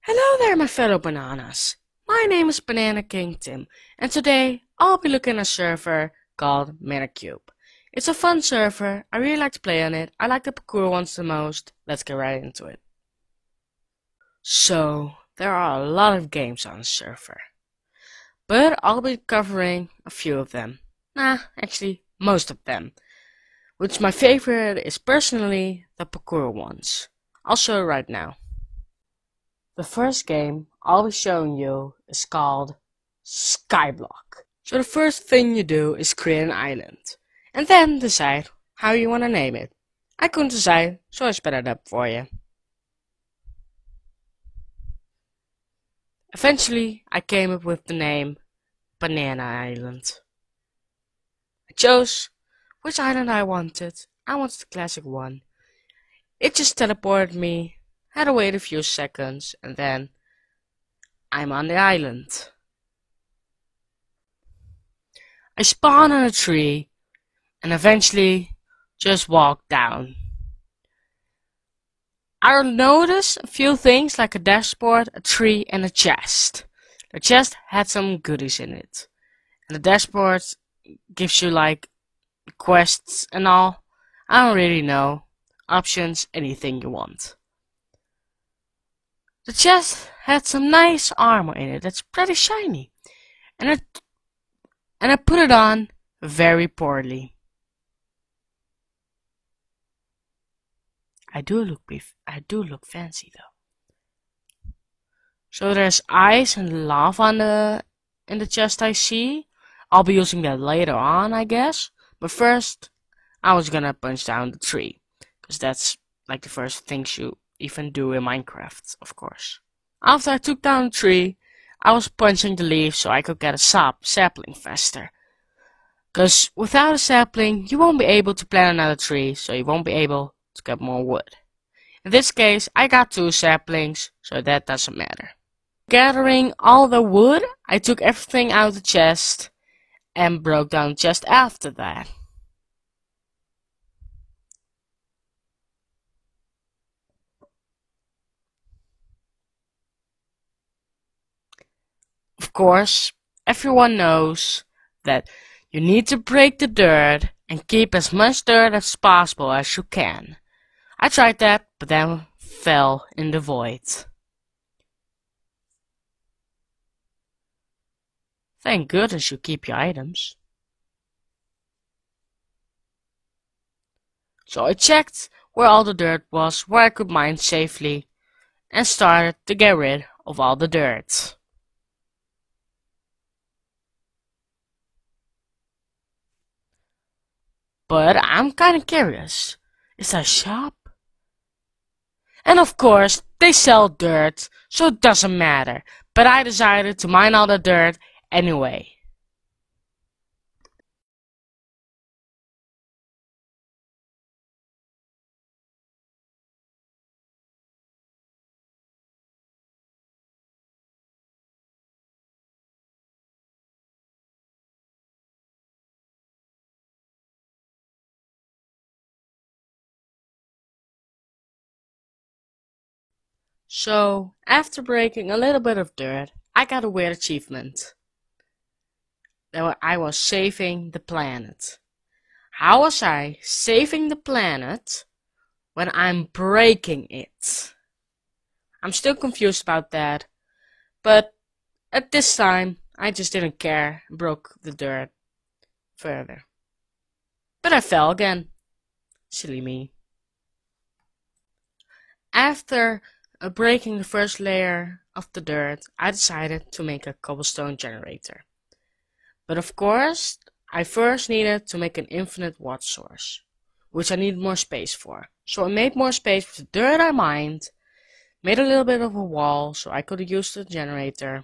Hello there, my fellow bananas. My name is Banana King Tim, and today I'll be looking at a server called Metacube. It's a fun server. I really like to play on it. I like the parkour ones the most. Let's get right into it. So, there are a lot of games on the server, but I'll be covering a few of them. Actually, most of them. Which my favorite is personally the parkour ones. I'll show you right now. The first game I'll be showing you is called Skyblock. So the first thing you do is create an island, and then decide how you want to name it. I couldn't decide, so I sped it up for you. Eventually, I came up with the name Banana Island. I chose which island I wanted. I wanted the classic one. It just teleported me. Had to wait a few seconds, and then I'm on the island. I spawn on a tree, and eventually just walk down. I noticed a few things like a dashboard, a tree, and a chest. The chest had some goodies in it, and the dashboard gives you like quests and all. I don't really know. Options, anything you want. The chest had some nice armor in it that's pretty shiny, and I put it on very poorly. I do look fancy though. So there's ice and lava in the chest I see. I'll be using that later on, I guess. But first, I was gonna punch down the tree, because that's like the first things you even do in Minecraft, of course. After I took down the tree, I was punching the leaves so I could get a sapling faster. Cause without a sapling, you won't be able to plant another tree, so you won't be able to get more wood. In this case, I got 2 saplings, so that doesn't matter. Gathering all the wood, I took everything out of the chest and broke down the chest after that. Of course, everyone knows that you need to break the dirt and keep as much dirt as possible as you can. I tried that, but then fell in the void. Thank goodness you keep your items. So I checked where all the dirt was, where I could mine safely, and started to get rid of all the dirt. But I'm kinda curious, is that a shop? And of course, they sell dirt, so it doesn't matter, but I decided to mine all the dirt anyway. So, after breaking a little bit of dirt, I got a weird achievement. That I was saving the planet. How was I saving the planet when I'm breaking it? I'm still confused about that, but at this time, I just didn't care and broke the dirt further. But I fell again. Silly me. After breaking the first layer of the dirt, I decided to make a cobblestone generator. But of course, I first needed to make an infinite water source, which I needed more space for. So I made more space with the dirt I mined, made a little bit of a wall so I could use the generator,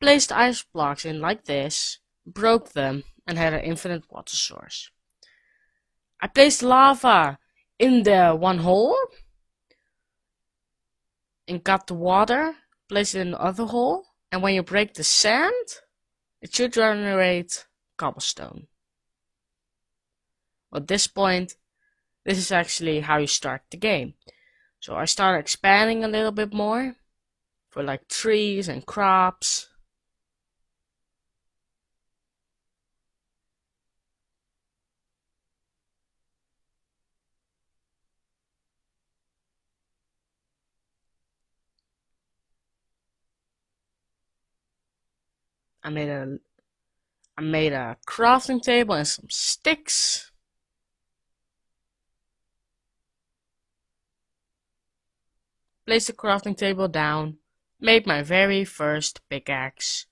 placed ice blocks in like this, broke them, and had an infinite water source. I placed lava in the one hole, and got the water, place it in the other hole, and when you break the sand, it should generate cobblestone. At this point, this is actually how you start the game. So I started expanding a little bit more, for like trees and crops. I made a I made a crafting table and some sticks. Placed the crafting table down, made my very first pickaxe,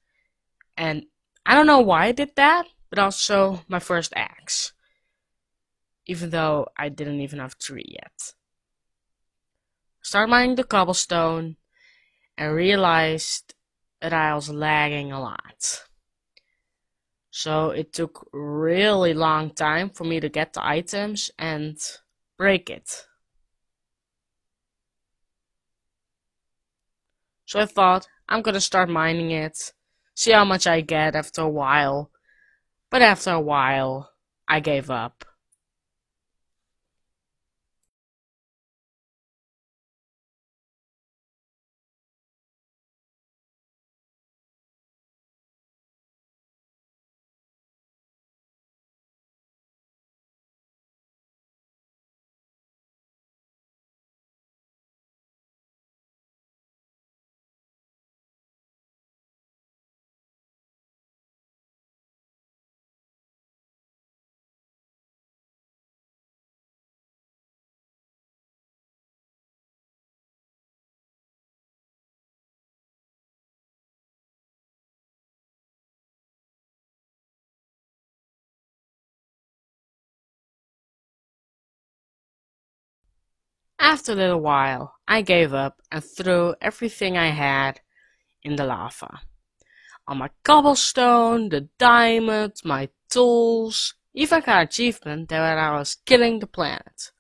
and I don't know why I did that, but also my first axe, even though I didn't even have 3 yet. Started mining the cobblestone and realized that I was lagging a lot. So it took really long time for me to get the items and break it. So I thought, I'm gonna start mining it, see how much I get after a while. But after a while, I gave up. After a little while, I gave up and threw everything I had in the lava. All my cobblestone, the diamond, my tools, even got an achievement that I was killing the planet.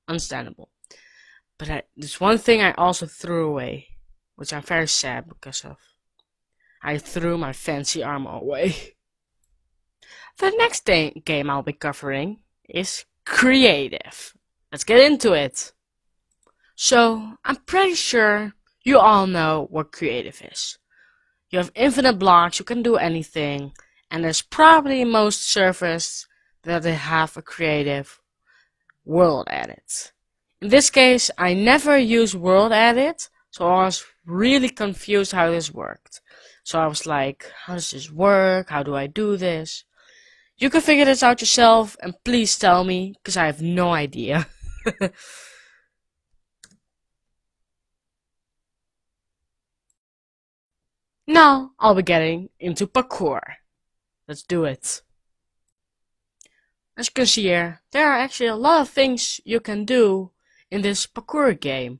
Understandable. But there's one thing I also threw away, which I'm very sad because of. I threw my fancy armor away. The next game I'll be covering is creative. Let's get into it. So, I'm pretty sure you all know what creative is. You have infinite blocks, you can do anything, and there's probably most servers that they have a creative world edit. In this case, I never use world edit, so I was really confused how this worked. So I was like, how does this work? How do I do this? You can figure this out yourself, and please tell me, because I have no idea. Now, I'll be getting into parkour. Let's do it. As you can see here, there are actually a lot of things you can do in this parkour game.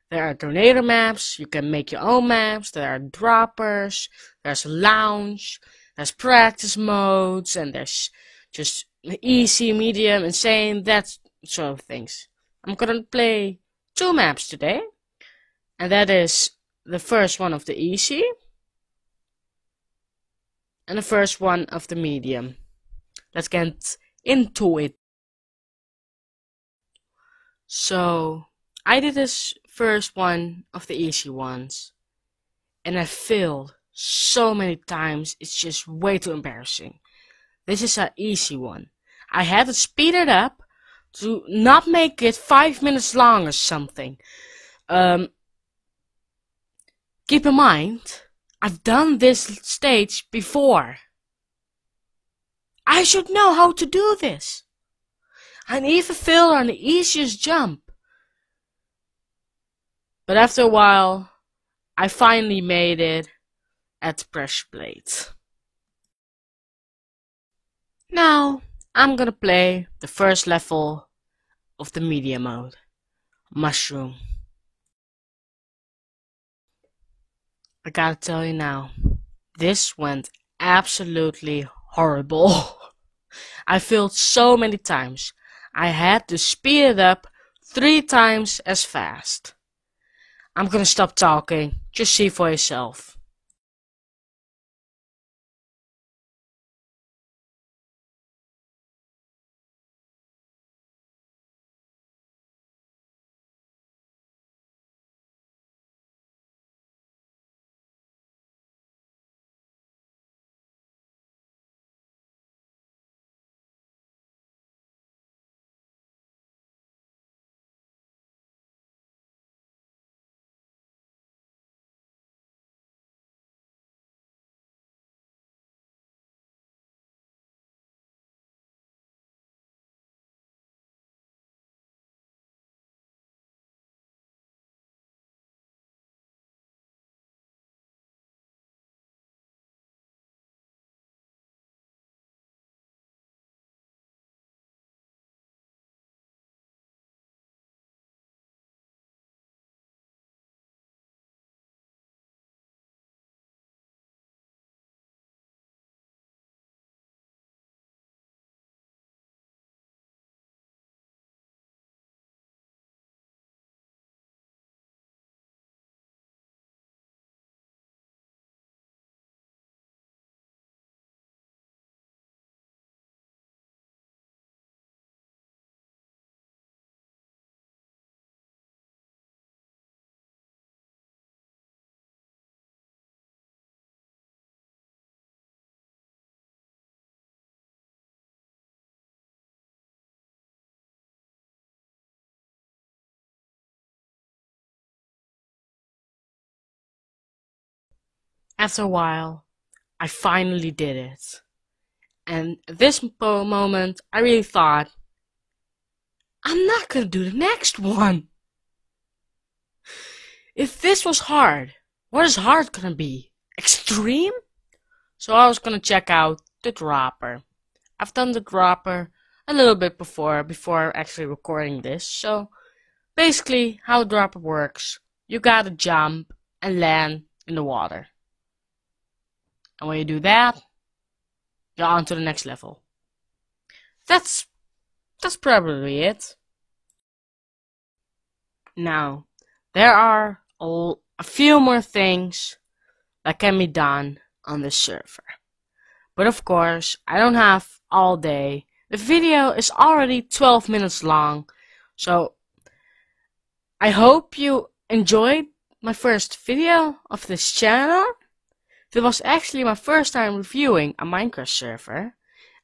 There are tornado maps, you can make your own maps, there are droppers, there's lounge, there's practice modes, and there's just easy, medium, insane, that sort of things. I'm gonna play 2 maps today, and that is the first one of the easy, and the first one of the medium. Let's get into it. So, I did this first one of the easy ones, and I failed so many times, it's just way too embarrassing. This is an easy one. I had to speed it up to not make it 5 minutes long or something. Keep in mind, I've done this stage before. I should know how to do this. I even failed on the easiest jump. But after a while, I finally made it at the pressure plate. Now, I'm gonna play the first level of the media mode, Mushroom. I gotta tell you now, this went absolutely horrible. I failed so many times. I had to speed it up 3 times as fast. I'm gonna stop talking, just see for yourself. After a while, I finally did it. And at this moment, I really thought, I'm not gonna do the next one. If this was hard, what is hard gonna be? Extreme? So I was gonna check out the dropper. I've done the dropper a little bit before actually recording this. So basically how a dropper works, you gotta jump and land in the water. And when you do that, you're on to the next level. That's probably it. Now, there are a few more things that can be done on this server. But of course, I don't have all day. The video is already 12 minutes long, so I hope you enjoyed my first video of this channel. It was actually my first time reviewing a Minecraft server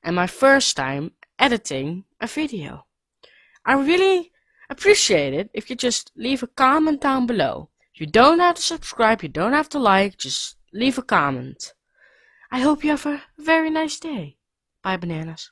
and my first time editing a video. I really appreciate it if you just leave a comment down below. You don't have to subscribe, you don't have to like, just leave a comment. I hope you have a very nice day. Bye, bananas.